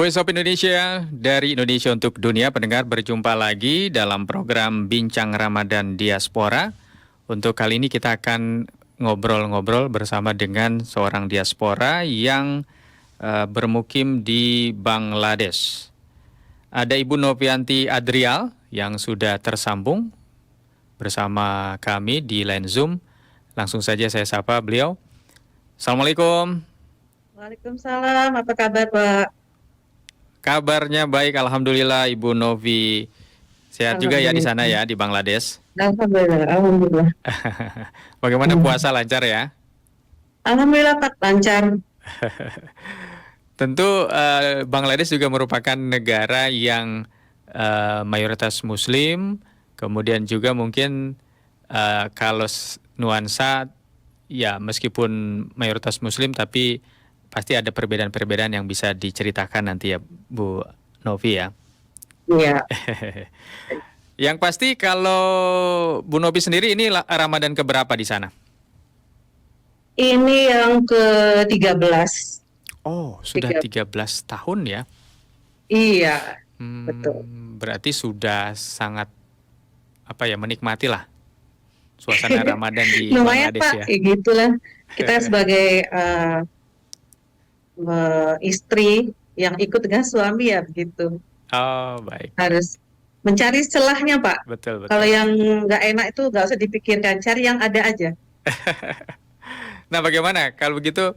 Voice of Indonesia dari Indonesia untuk Dunia, pendengar berjumpa lagi dalam program Bincang Ramadan Diaspora. Untuk kali ini kita akan ngobrol-ngobrol bersama dengan seorang diaspora yang bermukim di Bangladesh. Ada Ibu Novianti Adrial yang sudah tersambung bersama kami di line Zoom. Langsung saja saya sapa beliau. Assalamualaikum. Waalaikumsalam, apa kabar Pak? Kabarnya baik, Alhamdulillah Ibu Novi. Sehat juga ya di sana Alhamdulillah. ya, di Bangladesh. Alhamdulillah, Alhamdulillah. Bagaimana puasa lancar ya? Alhamdulillah Pak, lancar. Tentu Bangladesh juga merupakan negara yang mayoritas Muslim, kemudian juga mungkin kalau nuansa ya meskipun mayoritas Muslim tapi pasti ada perbedaan-perbedaan yang bisa diceritakan nanti ya Bu Novi ya. Iya, Yang pasti kalau Bu Novi sendiri ini Ramadan keberapa di sana? ini yang ke-13. Oh, sudah 13. 13 tahun ya. Iya, betul. Berarti sudah sangat menikmati lah suasana Ramadan di Lumayan Bangladesh Pak, ya. kayak gitulah. Kita sebagai istri yang ikut dengan suami ya begitu. Oh, baik, baik. Harus mencari celahnya Pak. Betul, Kalau betul. yang nggak enak itu nggak usah dipikirkan, cari yang ada aja. Nah, bagaimana kalau begitu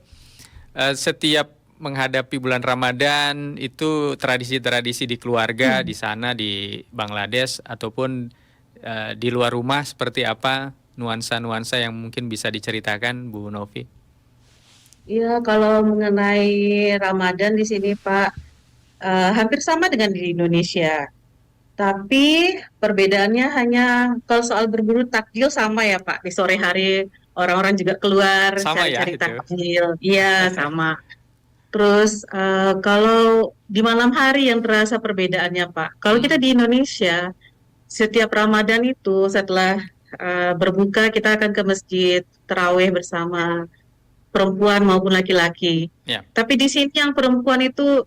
setiap menghadapi bulan Ramadan itu tradisi-tradisi di keluarga di sana di Bangladesh ataupun di luar rumah seperti apa nuansa-nuansa yang mungkin bisa diceritakan Bu Novi? Iya, kalau mengenai Ramadan di sini Pak, hampir sama dengan di Indonesia. Tapi perbedaannya hanya kalau soal berburu takjil sama ya Pak. Di sore hari orang-orang juga keluar Sama ya cari-cari itu. takjil. Iya, sama. Terus kalau di malam hari yang terasa perbedaannya Pak. Kalau kita Hmm, di Indonesia, setiap Ramadan itu setelah berbuka kita akan ke masjid, tarawih bersama perempuan maupun laki-laki. ya. Tapi di sini yang perempuan itu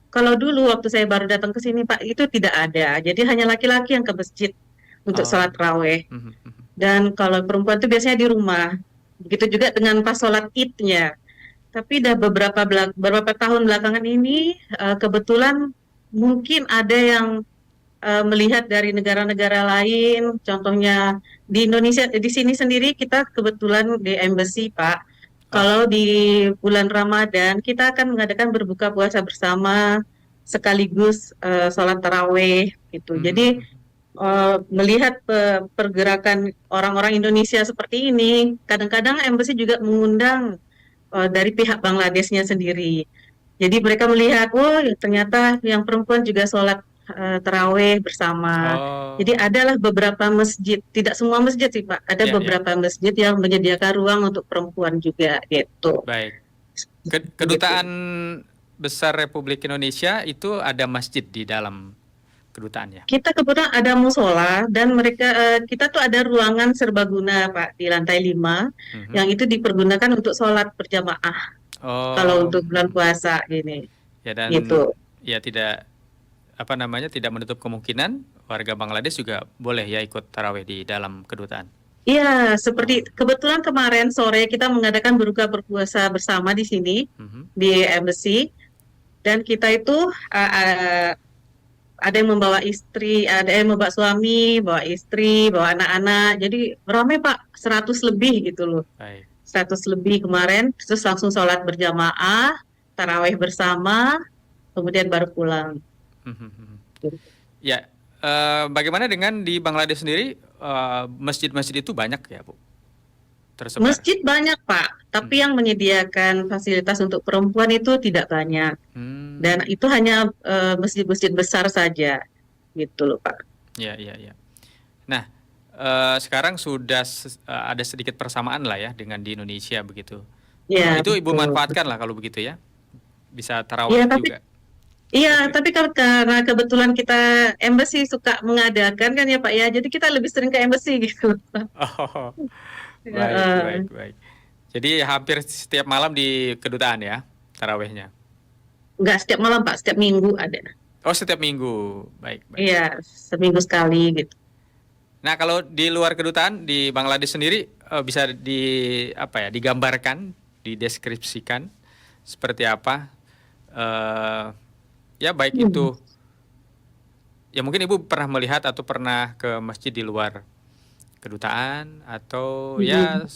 kalau dulu waktu saya baru datang ke sini Pak itu tidak ada. Jadi hanya laki-laki yang ke masjid untuk sholat Oh. raweh. Mhm, mhm. Dan kalau perempuan itu biasanya di rumah. Begitu juga dengan pas sholat Idnya. Tapi udah beberapa tahun belakangan ini kebetulan mungkin ada yang melihat dari negara-negara lain. Contohnya di Indonesia, di sini sendiri kita kebetulan di embassy Pak. Oh. Kalau di bulan Ramadan kita akan mengadakan berbuka puasa bersama sekaligus sholat taraweh gitu. Mhm, Jadi mhm. melihat pergerakan orang-orang Indonesia seperti ini, kadang-kadang embassy juga mengundang dari pihak Bangladeshnya sendiri. Jadi mereka melihat, oh ternyata yang perempuan juga sholat taraweh bersama. Jadi Oh, adalah beberapa masjid, tidak semua masjid sih Pak, ada ya, ya, beberapa masjid yang menyediakan ruang untuk perempuan juga gitu. baik. Gitu. Kedutaan Besar Republik Indonesia itu ada masjid di dalam kedutaannya. Kita kebetulan ada musola dan mereka kita tuh ada ruangan serbaguna Pak di lantai 5 Mhm. yang itu dipergunakan untuk sholat berjamaah kalau Oh, untuk bulan puasa gini ya dan gitu. ya tidak tidak menutup kemungkinan warga Bangladesh juga boleh ya ikut tarawih di dalam kedutaan. Iya, seperti Oh, kebetulan kemarin sore kita mengadakan berbuka berpuasa bersama di sini mhm. di embassy dan kita itu uh, uh, ada yang membawa istri, ada yang membawa suami, bawa istri, bawa anak-anak. Jadi ramai Pak, 100 lebih gitu loh. Baik. 100 lebih kemarin, terus langsung sholat berjamaah, tarawih bersama, kemudian baru pulang. Mhm, mhm. Ya, bagaimana dengan di Bangladesh sendiri masjid-masjid itu banyak ya, Bu, tersebar? Masjid banyak Pak, tapi Mhm. yang menyediakan fasilitas untuk perempuan itu tidak banyak. Dan Hmm, itu hanya masjid-masjid besar saja, gitu loh Pak. ya, ya, ya. Nah, sekarang sudah ada sedikit persamaan lah ya dengan di Indonesia begitu. Ya, Itu Ibu betul. manfaatkan lah kalau begitu ya, bisa Iya, tarawih tapi juga. iya, tapi karena kebetulan kita embassy suka mengadakan kan ya Pak ya, jadi kita lebih sering ke embassy gitu. Oh, baik, baik, Heeh. baik. Jadi hampir setiap malam di kedutaan ya, tarawihnya. nggak setiap malam Pak, setiap minggu ada. Oh, setiap minggu. Baik, baik. Iya, seminggu sekali gitu. Nah, kalau di luar kedutaan di Bangladesh sendiri bisa digambarkan, dideskripsikan seperti apa? Eh, ya baik Hmm. itu, ya mungkin Ibu pernah melihat atau pernah ke masjid di luar kedutaan atau ya Mm-mm.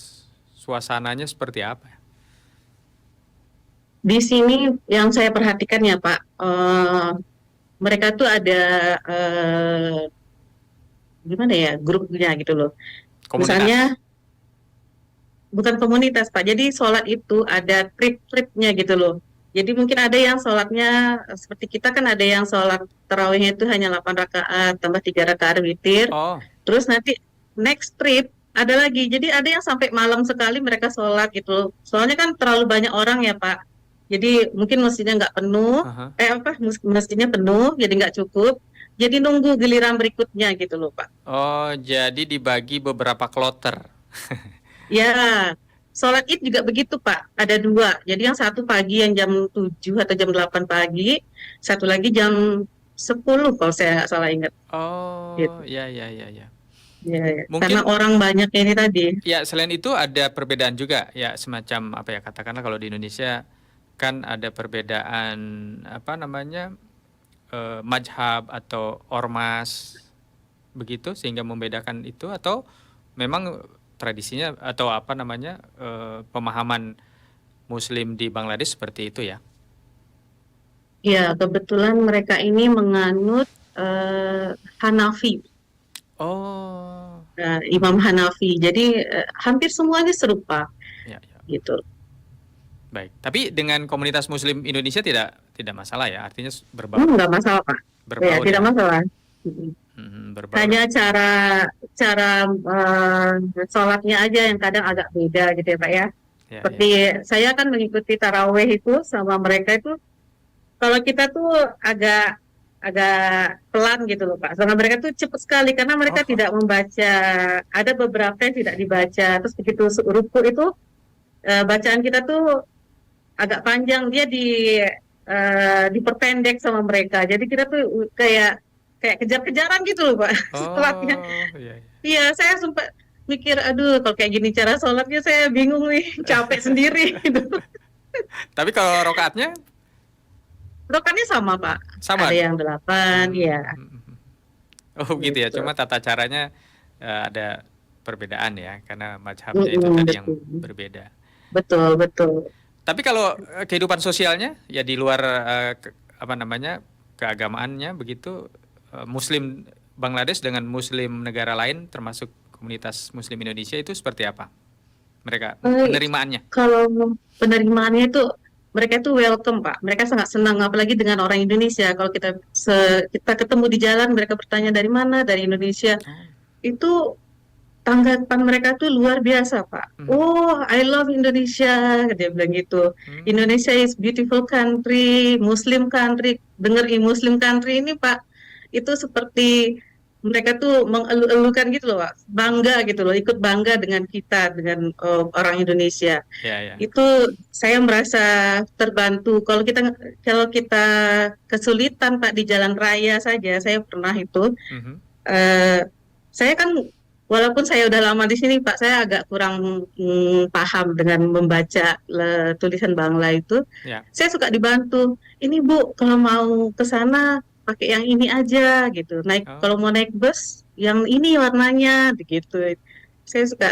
suasananya seperti apa? Di sini yang saya perhatikan ya Pak, mereka tuh ada eh, gimana ya grupnya gitu loh. Misalnya Komunitas. bukan komunitas Pak, jadi sholat itu ada trip-tripnya gitu loh. Jadi mungkin ada yang sholatnya seperti kita kan ada yang sholat tarawihnya itu hanya 8 rakaat tambah 3 rakaat witir. Oh, Terus nanti next trip ada lagi. Jadi ada yang sampai malam sekali mereka sholat gitu loh. Soalnya kan terlalu banyak orang ya Pak. Jadi mungkin masjidnya nggak penuh, aha. masjidnya penuh, jadi nggak cukup. Jadi nunggu giliran berikutnya gitu loh Pak. Oh, jadi dibagi beberapa kloter. Ya, sholat Id juga begitu Pak. Ada dua. Jadi yang satu pagi yang jam 7 atau jam 8 pagi, satu lagi jam 10 kalau saya nggak salah ingat. Oh, Gitu. ya, ya, ya, ya. Ya, ya. Karena Mungkin orang banyak ini tadi. ya selain itu ada perbedaan juga ya semacam apa ya katakanlah kalau di Indonesia kan ada perbedaan apa namanya mazhab atau ormas begitu sehingga membedakan itu atau memang tradisinya atau apa namanya pemahaman Muslim di Bangladesh seperti itu ya. Ya, kebetulan mereka ini menganut Hanafi, Oh, Imam mhm. Hanafi. Jadi hampir semuanya serupa Ya, ya. gitu. Baik. Tapi dengan komunitas Muslim Indonesia tidak masalah ya. Artinya berbaur Nggak masalah Pak. Ya, berbaur tidak ya. masalah. Mm. Berbaur. Hanya cara cara sholatnya aja yang kadang agak beda gitu ya Pak ya. Ya, Seperti ya. saya kan mengikuti taraweh itu sama mereka itu, kalau kita tuh agak agak pelan gitu loh Pak. Sama mereka tuh cepat sekali karena mereka Oh. tidak membaca. Ada beberapa yang tidak dibaca. Terus begitu ruku itu bacaan kita tuh agak panjang. Dia diperpendek sama mereka. Jadi kita tuh kayak kayak kejar-kejaran gitu loh Pak sholatnya. Oh, iya, iya. Iya, saya sempat mikir, aduh, kalau kayak gini cara sholatnya saya bingung nih, capek sendiri gitu. Tapi kalau rokaatnya Rokannya sama Pak, sama. ada yang 8, ya, Hmm. Oh gitu ya. gitu. Cuma tata caranya ada perbedaan ya, karena mazhabnya itu tadi yang Betul, berbeda. betul, betul. Tapi kalau kehidupan sosialnya ya di luar apa namanya keagamaannya begitu Muslim Bangladesh dengan Muslim negara lain termasuk komunitas Muslim Indonesia itu seperti apa? Mereka Eh, penerimaannya. Kalau penerimaannya itu mereka itu welcome Pak, mereka sangat senang, apalagi dengan orang Indonesia. Kalau kita ketemu di jalan, mereka bertanya dari mana, dari Indonesia. Oh. Itu tanggapan mereka tuh luar biasa, Pak. Mhm. Oh, I love Indonesia, dia bilang gitu. Hmm. Indonesia is beautiful country, Muslim country. Dengar Muslim country ini, Pak, itu seperti mereka tuh mengeluh-elukan gitu loh, Pak. Bangga gitu loh, ikut bangga dengan kita, dengan orang Indonesia. Ya, ya. Itu saya merasa terbantu. Kalau kita kesulitan, Pak, di jalan raya saja, saya pernah itu. Mhm. eh, saya kan walaupun saya udah lama di sini Pak, saya agak kurang paham dengan membaca tulisan Bangla itu. Ya. Saya suka dibantu. Ini Bu, kalau mau ke sana pakai yang ini aja gitu. Kalau Oh. mau naik bus yang ini warnanya gitu. Saya suka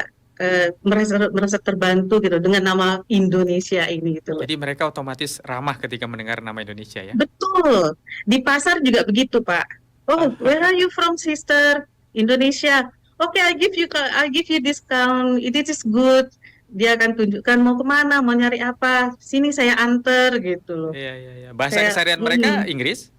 merasa merasa terbantu gitu dengan nama Indonesia ini gitu loh. Jadi mereka otomatis ramah ketika mendengar nama Indonesia ya. Betul. Di pasar juga begitu, Pak. Oh, where are you from, sister? Indonesia. Oke, I give you discount. It is good. Dia akan tunjukkan mau kemana, mau nyari apa. Sini saya anter gitu loh. Iya, iya, iya. Bahasa Saya, keseharian mereka mm. Inggris?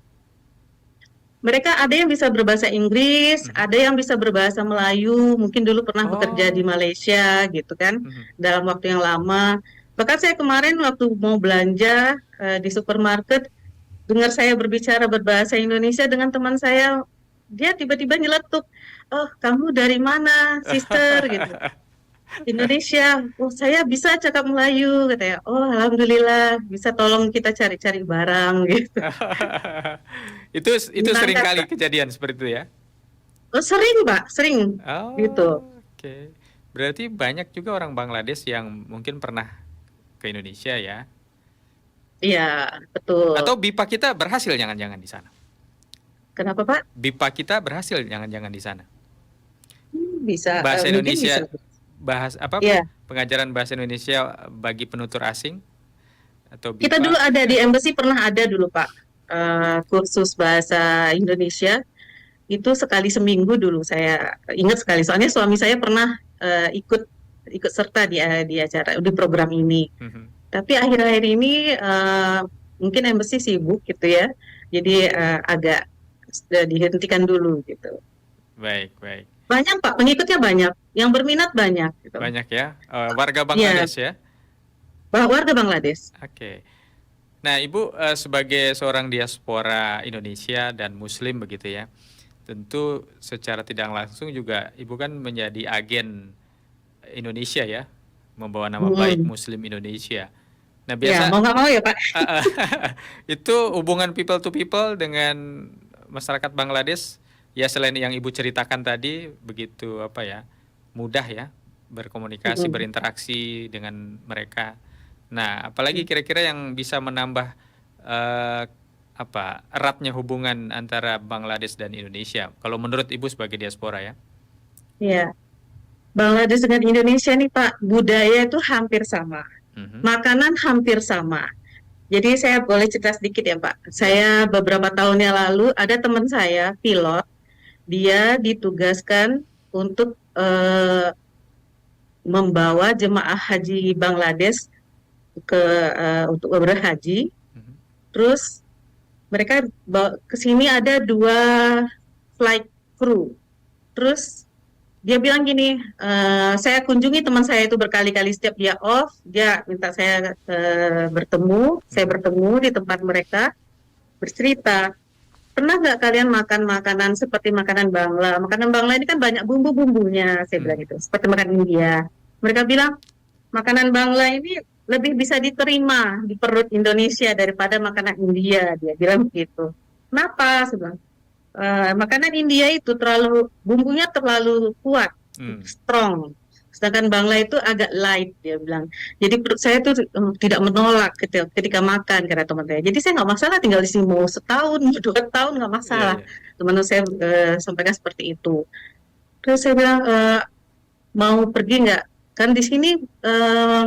Mereka ada yang bisa berbahasa Inggris, Mhm. ada yang bisa berbahasa Melayu. Mungkin dulu pernah bekerja di Oh. Malaysia gitu kan, Mhm. dalam waktu yang lama. Bahkan saya kemarin waktu mau belanja di supermarket, dengar saya berbicara berbahasa Indonesia dengan teman saya, dia tiba-tiba nyeletuk, oh kamu dari mana, sister, gitu. Indonesia, oh saya bisa cakap Melayu, katanya. Oh alhamdulillah, bisa tolong kita cari-cari barang gitu. Itu sering Menyenangkan, kali Pak. kejadian seperti itu ya. Oh sering, Pak, sering gitu. Oh, oke. Berarti banyak juga orang Bangladesh yang mungkin pernah ke Indonesia ya. Iya, betul. Atau BIPA kita berhasil jangan-jangan di sana. Kenapa, Pak? BIPA kita berhasil jangan-jangan di sana. Bisa, Bahasa mungkin bisa. Indonesia, bahas apa? Iya, Pengajaran bahasa Indonesia bagi penutur asing atau kita dulu BIPA. ada di embassy, pernah ada dulu, Pak, kursus bahasa Indonesia. Itu sekali seminggu dulu saya ingat sekali. Soalnya suami saya pernah ikut ikut serta di acara di program ini. Mhm. Tapi akhir-akhir ini mungkin embassy sibuk gitu ya. Jadi agak sudah dihentikan dulu gitu. Baik, baik. Banyak Pak, pengikutnya banyak, yang berminat banyak gitu. Banyak ya. Warga Iya, Bangladesh ya. warga Bangladesh. Oke. Nah, Ibu sebagai seorang diaspora Indonesia dan Muslim begitu ya, tentu secara tidak langsung juga Ibu kan menjadi agen Indonesia ya, membawa nama baik Hmm. Muslim Indonesia. Nah, Ya, biasa mau nggak mau ya Pak. eh, itu hubungan people to people dengan masyarakat Bangladesh, ya selain yang Ibu ceritakan tadi, begitu apa ya, mudah ya berkomunikasi, Hmm. berinteraksi dengan mereka. Nah, apalagi kira-kira yang bisa menambah eh, apa eratnya hubungan antara Bangladesh dan Indonesia? Kalau menurut Ibu sebagai diaspora ya. Ya, Bangladesh dengan Indonesia nih Pak, budaya itu hampir sama, Mhm. makanan hampir sama. Jadi saya boleh cerita sedikit ya Pak. Ya. Saya beberapa tahun yang lalu ada teman saya pilot, dia ditugaskan untuk membawa jemaah haji Bangladesh ke untuk berhaji. Mhm. Terus mereka ke sini ada dua flight crew. Terus dia bilang gini, saya kunjungi teman saya itu berkali-kali, setiap dia off, dia minta saya bertemu, saya Mhm. bertemu di tempat mereka, bercerita. Pernah nggak kalian makan makanan seperti makanan Bangla? Makanan Bangla ini kan banyak bumbu-bumbunya, saya bilang Mhm. gitu. Seperti makan India. Mereka bilang, makanan Bangla ini lebih bisa diterima di perut Indonesia daripada makanan India. Dia bilang begitu. Kenapa? Saya bilang, makanan India itu terlalu, bumbunya terlalu kuat, Hmm. strong. Sedangkan Bangla itu agak light, dia bilang. Jadi perut saya tuh tidak menolak ketika makan, kata teman saya. Jadi saya nggak masalah tinggal di sini mau setahun, 2 tahun nggak Iya, masalah. iya. Teman saya sampaikan seperti itu. Terus saya bilang, mau pergi nggak? Kan di sini eh,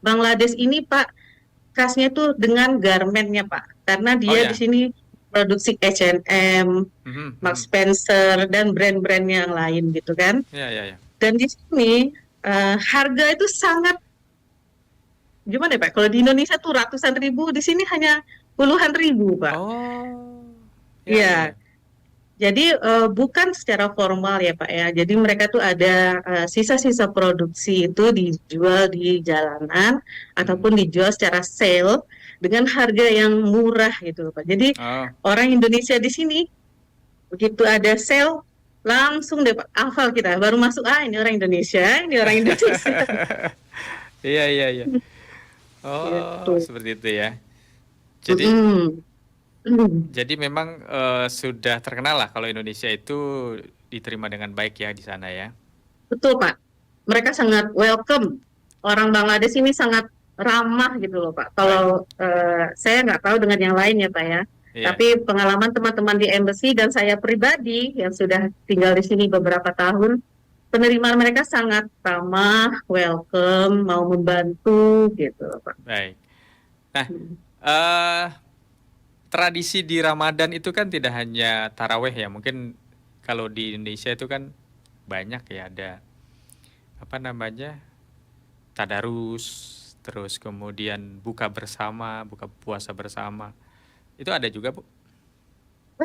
Bangladesh ini Pak, khasnya tuh dengan garmennya Pak. Karena Oh dia di ya. sini produksi H&M, Mhm, Marks mhm. Spencer, dan brand-brand yang lain gitu kan. Ya, ya, ya. Dan di sini harga itu sangat, gimana ya Pak? Kalau di Indonesia tuh ratusan ribu, di sini hanya puluhan ribu Pak. Oh. Ya, ya, Iya, ya. jadi bukan secara formal ya Pak ya. Jadi mereka tuh ada sisa-sisa produksi itu dijual di jalanan Mhm. ataupun dijual secara sale dengan harga yang murah gitu loh Pak. Jadi Oh. orang Indonesia di sini begitu ada sale langsung deh Pak, hafal kita. Baru masuk, ini orang Indonesia, ini orang Indonesia. Iya, iya, iya. Oh, Gitu. seperti itu ya. Jadi Mm-mm. jadi memang sudah terkenal lah kalau Indonesia itu diterima dengan baik ya di sana ya. Betul Pak. Mereka sangat welcome. Orang Bangladesh ini sangat ramah gitu loh Pak. Baik. Kalau saya nggak tahu dengan yang lain ya Pak ya. Iya. Tapi pengalaman teman-teman di embassy dan saya pribadi yang sudah tinggal di sini beberapa tahun, penerimaan mereka sangat ramah, welcome, mau membantu gitu loh Pak. Baik. Nah, eh tradisi di Ramadan itu kan tidak hanya taraweh ya. Mungkin kalau di Indonesia itu kan banyak ya, ada apa namanya? Tadarus, terus kemudian buka bersama, buka puasa bersama. Itu ada juga, Bu?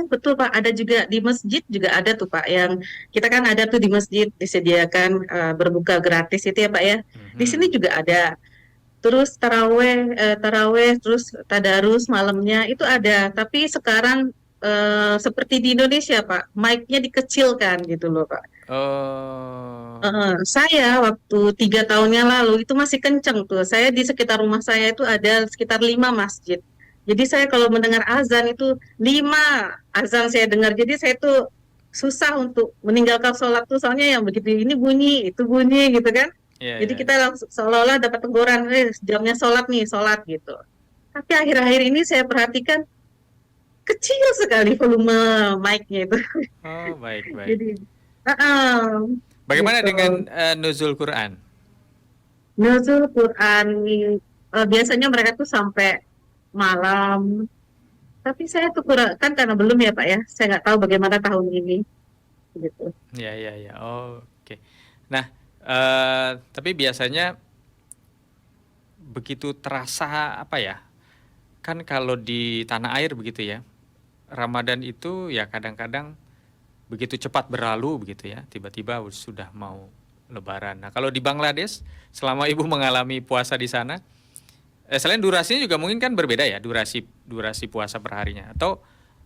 Betul Pak, ada juga di masjid juga ada tuh Pak, yang kita kan ada tuh di masjid disediakan berbuka gratis itu ya Pak ya. Di sini Mhm. juga ada. Terus taraweh, terus tadarus malamnya itu ada. Tapi sekarang seperti di Indonesia Pak, mic-nya dikecilkan gitu loh Pak. Oh, Saya waktu 3 tahun yang lalu itu masih kenceng tuh. Saya di sekitar rumah saya itu ada sekitar 5 masjid. Jadi saya kalau mendengar azan itu 5 azan saya dengar. Jadi saya tuh susah untuk meninggalkan sholat tuh soalnya yang begitu ini bunyi, itu bunyi gitu kan. iya, Jadi iya. kita langsung seolah-olah dapat teguran, jamnya sholat nih, sholat gitu. Tapi akhir-akhir ini saya perhatikan kecil sekali volume mic-nya itu. Oh, baik, baik. Jadi, uh Bagaimana gitu. dengan nuzul Quran? Nuzul Quran biasanya mereka tuh sampai malam. Tapi saya tuh kurang kan karena belum ya Pak ya. Saya nggak tahu bagaimana tahun ini gitu. Ya, ya, ya. Oh, oke. Nah, tapi biasanya begitu terasa apa ya? Kan kalau di tanah air begitu ya. Ramadan itu ya kadang-kadang begitu cepat berlalu begitu ya. Tiba-tiba sudah mau Lebaran. Nah, kalau di Bangladesh selama Ibu mengalami puasa di sana, selain durasinya juga mungkin kan berbeda ya, durasi durasi puasa perharinya. Atau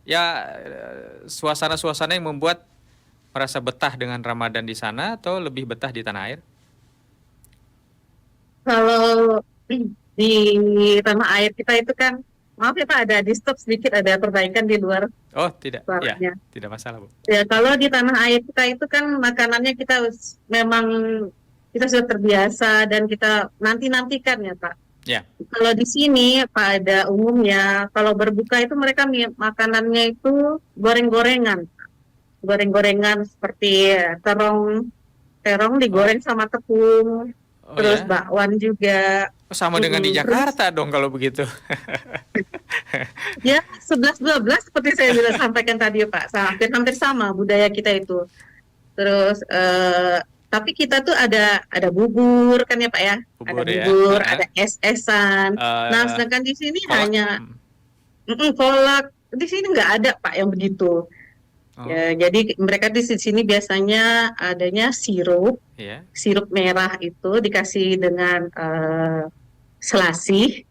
ya suasana-suasana yang membuat merasa betah dengan Ramadan di sana atau lebih betah di tanah air? Kalau di tanah air kita itu kan, maaf ya Pak, ada di stop sedikit, ada perbaikan di luar Oh, tidak. Ya, suaranya. tidak masalah, Bu. Ya kalau di tanah air kita itu kan makanannya kita memang kita sudah terbiasa dan kita nanti-nantikan ya Pak. Ya. Kalau di sini pada umumnya kalau berbuka itu mereka makanannya itu goreng-gorengan, goreng-gorengan seperti terong, terong Oh, digoreng sama tepung, oh terus ya. bakwan juga. Oh, sama dengan di Terus Jakarta dong kalau begitu. ya 11-12 seperti saya sudah sampaikan tadi Pak, hampir-hampir sama budaya kita itu. Terus tapi kita tuh ada bubur kan ya Pak ya, ada Bubur ya. bubur, Heeh. ada es-esan. Nah Eh, sedangkan di sini kolak. hanya kolak. Di sini nggak ada Pak yang begitu. Oh, Ya, jadi mereka di sini biasanya adanya sirup, iya. sirup merah itu dikasih dengan selasih,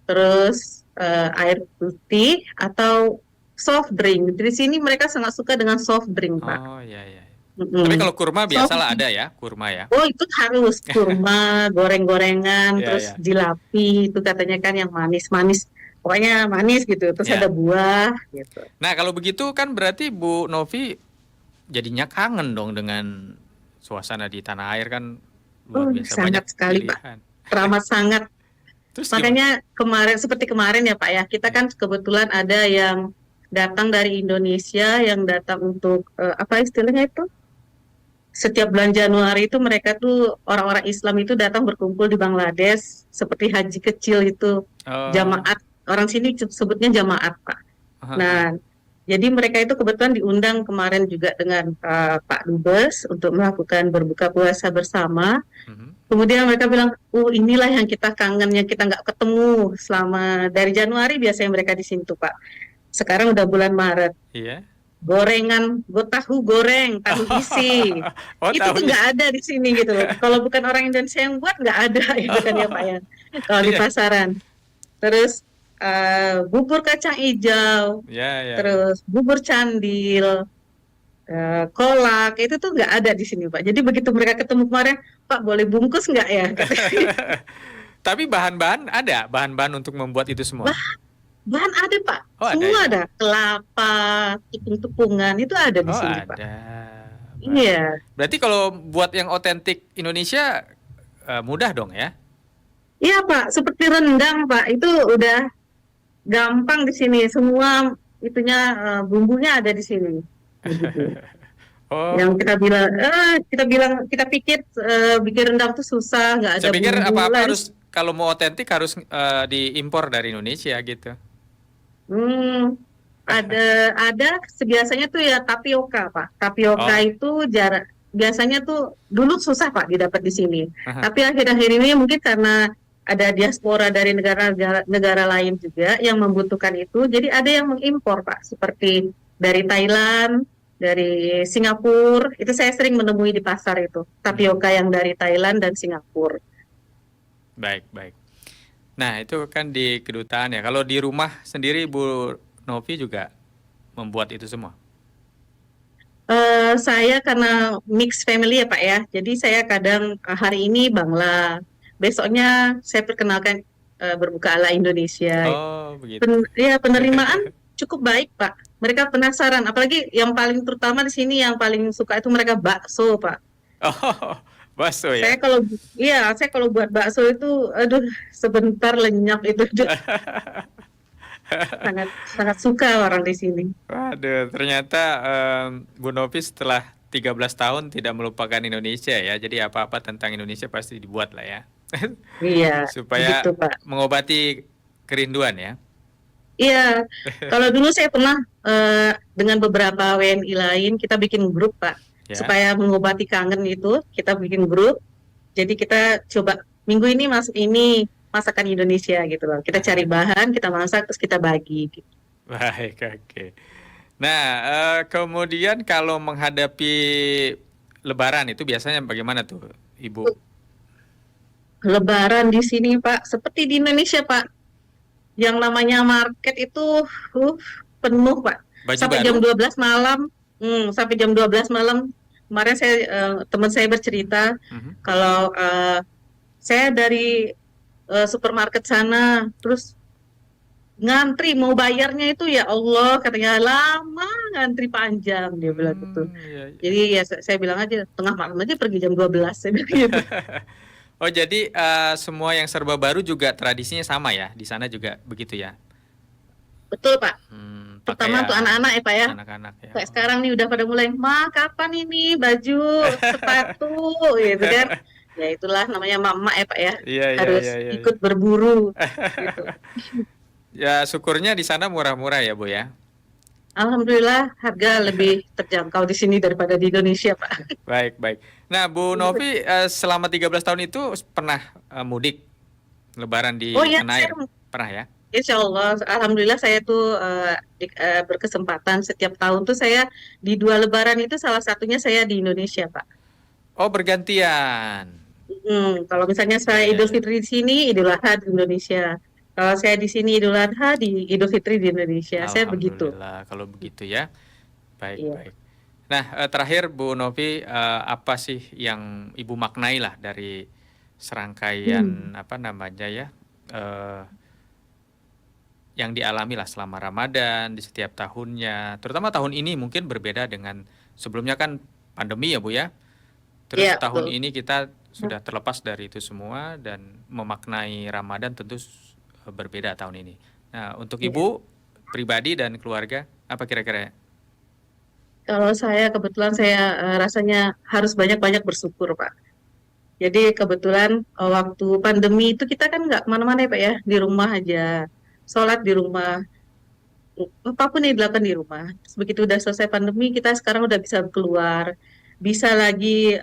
terus air putih atau soft drink. Di sini mereka sangat suka dengan soft drink, Pak. Oh, iya, iya. Tapi Mm-mm. kalau kurma Soft, biasalah ada ya, kurma ya. oh itu harus kurma, goreng-gorengan, Iya, terus iya. jilapi itu katanya kan yang manis-manis. Pokoknya manis gitu. Terus ada Ya. buah gitu. Nah, kalau begitu kan berarti Bu Novi jadinya kangen dong dengan suasana di tanah air kan luar biasa banyak Sangat sekali, Pak. pilihan. Teramat sangat. Terus gimana? Makanya kemarin seperti kemarin ya Pak ya, kita Ya. kan kebetulan ada yang datang dari Indonesia yang datang untuk apa istilahnya itu? Setiap bulan Januari itu mereka tuh orang-orang Islam itu datang berkumpul di Bangladesh seperti haji kecil itu Oh, jamaat. Orang sini sebutnya jamaat Pak. Nah, jadi mereka itu kebetulan diundang kemarin juga dengan Pak Dubes untuk melakukan berbuka puasa bersama. mhm. Kemudian mereka bilang, inilah yang kita kangen, yang kita nggak ketemu selama dari Januari biasanya mereka di sini tuh Pak. Sekarang udah bulan Maret. Iya. Gorengan, tahu goreng, tahu isi. Oh, Itu tuh tahu nggak isi. ada di sini gitu loh. Kalau bukan orang Indonesia yang buat nggak ada gitu kan ya Pak ya. Kalau di Iya. pasaran. Terus bubur kacang hijau, Ya, ya, ya. terus bubur candil, kolak itu tuh nggak ada di sini Pak. Jadi begitu mereka ketemu kemarin, Pak boleh bungkus nggak ya? Tapi bahan-bahan ada, bahan-bahan untuk membuat itu semua. Bah, bahan ada Pak, Oh, ada semua ya. ada. Kelapa, tepung-tepungan itu ada di Oh, sini Pak. ada. Baik. Iya, Berarti kalau buat yang otentik Indonesia mudah dong ya? iya Pak. Seperti rendang Pak, itu udah gampang di sini. Semua itunya bumbunya ada di sini. Begitu. Yang Oh, kita pikir bikin rendang tuh susah, nggak ada saya pikir bumbu apa-apa lah. harus kalau mau otentik harus diimpor dari Indonesia gitu. Hmm, ada biasanya tuh ya tapioka, Pak. Tapioka Oh, itu biasanya tuh dulu susah Pak didapat di sini. Tapi akhir-akhir ini mungkin karena ada diaspora dari negara lain juga yang membutuhkan itu, jadi ada yang mengimpor Pak, seperti dari Thailand, dari Singapura. Itu saya sering menemui di pasar itu, mhm. tapioka yang dari Thailand dan Singapura. Baik, baik. Nah, itu kan di kedutaan ya. Kalau di rumah sendiri Bu Novi juga membuat itu semua. Saya karena mix family ya Pak ya, jadi saya kadang hari ini Bangla, besoknya saya perkenalkan berbuka ala Indonesia. Oh, begitu. Ya penerimaan cukup baik Pak. Mereka penasaran, apalagi yang paling terutama di sini yang paling suka itu mereka bakso Pak. Oh, bakso Saya ya. kalau saya kalau buat bakso itu, aduh sebentar lenyap itu. Sangat sangat suka orang di sini. Waduh, ternyata Bu Novi setelah 13 tahun tidak melupakan Indonesia ya. Jadi apa-apa tentang Indonesia pasti dibuat lah ya. Iya, begitu Supaya Pak. mengobati kerinduan ya. Iya, kalau dulu saya pernah dengan beberapa WNI lain kita bikin grup Pak, Ya. supaya mengobati kangen itu kita bikin grup. Jadi kita coba minggu ini masak ini masakan Indonesia gitu loh. Kita cari bahan, kita masak terus kita bagi. Gitu. Baik, oke. Nah, kemudian kalau menghadapi Lebaran itu biasanya bagaimana tuh, Ibu? Lebaran di sini Pak, seperti di Indonesia Pak, yang namanya market itu uh, penuh Pak. Baju Sampai baru? jam 12 malam, sampai jam 12 malam. Kemarin teman saya bercerita Mhm. kalau saya dari supermarket sana, terus ngantri mau bayarnya itu ya Allah katanya lama, ngantri panjang dia bilang gitu. Iya, iya. Jadi ya saya bilang aja tengah malam aja pergi jam 12 saya bilang gitu. Oh, jadi semua yang serba baru juga tradisinya sama ya? Di sana juga begitu ya? Betul Pak. Terutama untuk Pakaian anak-anak ya Pak ya. anak-anak ya. Kayak Oh. sekarang nih udah pada mulai, "Ma, kapan ini baju, sepatu?" gitu kan. Ya itulah namanya mama ya Pak ya. Iya, iya, iya, Harus iya, iya. ikut berburu gitu. Ya, syukurnya di sana murah-murah ya, Bu ya. Alhamdulillah harga lebih terjangkau di sini daripada di Indonesia Pak. Baik, baik. Nah, Bu Novi selama 13 tahun itu pernah mudik Lebaran Oh di ya, tanah air? Pernah ya? Insya Allah, Alhamdulillah saya tuh berkesempatan setiap tahun tuh saya di 2 Lebaran itu salah satunya saya di Indonesia, Pak. Oh, bergantian. Kalau misalnya Ya, saya ya, Idul ya. Fitri di sini, Idul Adha di Indonesia. Kalau saya di sini Idul Adha, di Idul Fitri di Indonesia. Saya begitu. Alhamdulillah kalau begitu ya. Baik, Iya. baik. Nah, terakhir Bu Novi, apa sih yang Ibu maknai lah dari Hmm. serangkaian apa namanya ya, eh, yang dialami lah selama Ramadan di setiap tahunnya, terutama tahun ini mungkin berbeda dengan sebelumnya kan pandemi ya Bu ya. Terus Iya, tahun betul. ini kita sudah terlepas dari itu semua dan memaknai Ramadan tentu berbeda tahun ini. Nah, untuk Iya. Ibu pribadi dan keluarga apa kira-kira? Kalau saya kebetulan saya rasanya harus banyak-banyak bersyukur, Pak. Jadi kebetulan waktu pandemi itu kita kan nggak kemana-mana ya Pak ya, di rumah aja. Sholat di rumah, apapun yang dilakukan di rumah. Terus begitu udah selesai pandemi, kita sekarang udah bisa keluar, bisa lagi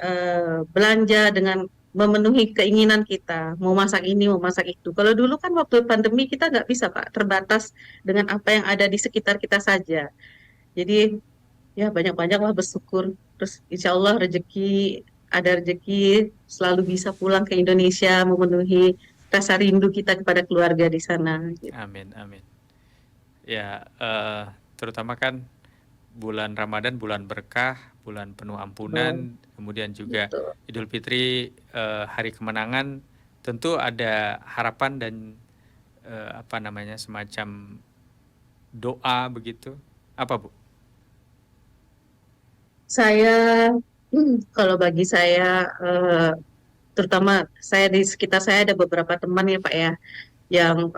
belanja dengan memenuhi keinginan kita, mau masak ini, mau masak itu. Kalau dulu kan waktu pandemi kita nggak bisa Pak, terbatas dengan apa yang ada di sekitar kita saja. Jadi ya banyak-banyaklah bersyukur. Terus insya Allah ada rezeki, selalu bisa pulang ke Indonesia, memenuhi rasa rindu kita kepada keluarga di sana. Gitu. Amin, amin. Ya, terutama kan bulan Ramadan bulan berkah, bulan penuh ampunan, kemudian juga Betul. Idul Fitri hari kemenangan, tentu ada harapan dan apa namanya semacam doa begitu. Apa Bu? Saya, kalau bagi saya, terutama saya di sekitar saya ada beberapa teman ya Pak ya, yang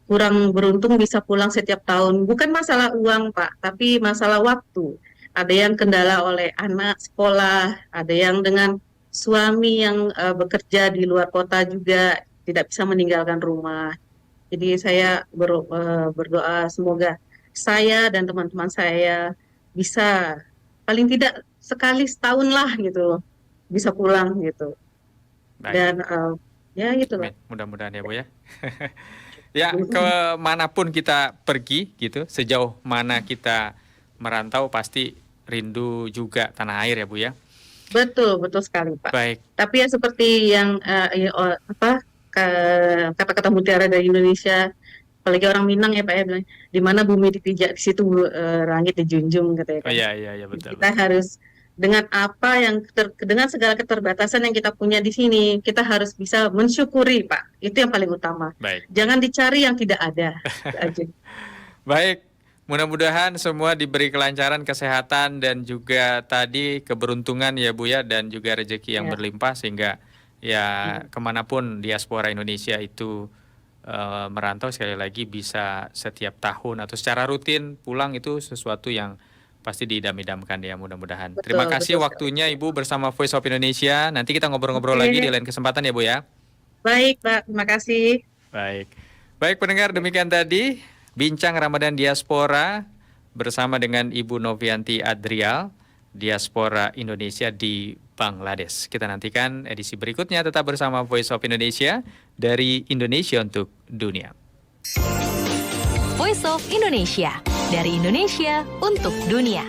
kurang beruntung bisa pulang setiap tahun. Bukan masalah uang Pak, tapi masalah waktu. Ada yang kendala oleh anak sekolah, ada yang dengan suami yang bekerja di luar kota juga tidak bisa meninggalkan rumah. Jadi saya berdoa semoga saya dan teman-teman saya bisa paling tidak sekali setahun lah gitu loh, bisa pulang gitu. Baik, Dan ya gitulah. amin. Mudah-mudahan ya Bu ya. Ya, kemanapun kita pergi gitu, sejauh mana kita merantau pasti rindu juga tanah air ya Bu ya. Betul, betul sekali Pak. Baik, Tapi ya seperti yang kata-kata mutiara dari Indonesia, apalagi orang Minang ya Pak ya bilang, di mana bumi dipijak di situ langit dijunjung katanya Oh kan. iya, iya, iya, betul, Kita betul. harus dengan apa yang dengan segala keterbatasan yang kita punya di sini, kita harus bisa mensyukuri Pak. Itu yang paling utama. Baik, baik. Jangan dicari yang tidak ada. Itu aja. Baik, mudah-mudahan semua diberi kelancaran, kesehatan, dan juga tadi keberuntungan ya Bu ya, dan juga rezeki yang Ya. berlimpah sehingga ya Hmm. kemanapun diaspora Indonesia itu merantau sekali lagi bisa setiap tahun atau secara rutin pulang itu sesuatu yang pasti diidam-idamkan ya mudah-mudahan. Terima Betul, kasih betul sekali. waktunya Ibu bersama Voice of Indonesia. Nanti kita ngobrol-ngobrol lagi di Oke, lain kesempatan ya Bu ya. baik Pak, terima kasih. Baik. Baik pendengar, demikian tadi Bincang Ramadan Diaspora bersama dengan Ibu Novianti Adrial, Diaspora Indonesia di Bangladesh. Kita nantikan edisi berikutnya, tetap bersama Voice of Indonesia dari Indonesia untuk Dunia. Voice of Indonesia, dari Indonesia untuk dunia.